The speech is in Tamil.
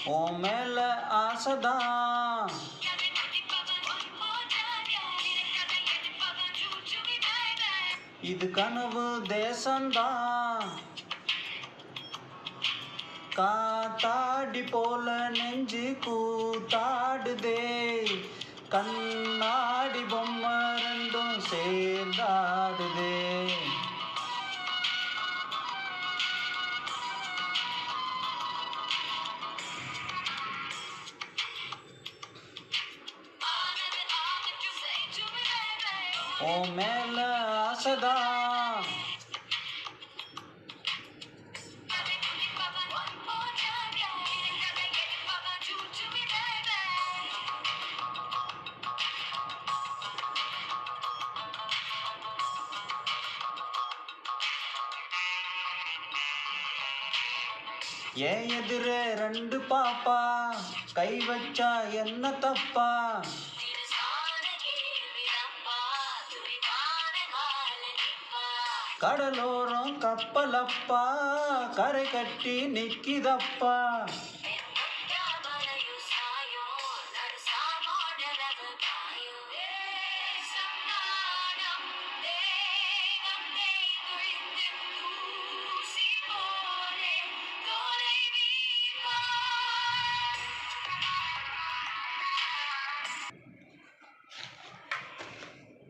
உன் மேல ஆசைதான். இது கனவு தேசந்தான். காத்தாடி போல நெஞ்சு கூத்தாடுதே, கண்ணாடி பொம்மை ரெண்டும் சேர்ந்தாடுதே. உன் மேல ஆசைதான். ஏன் எதிரே ரெண்டு பாப்பா, கை வச்சா என்ன தப்பா? கடலோரம் கப்பலப்பா, கரை கட்டி நிக்கிதப்பா.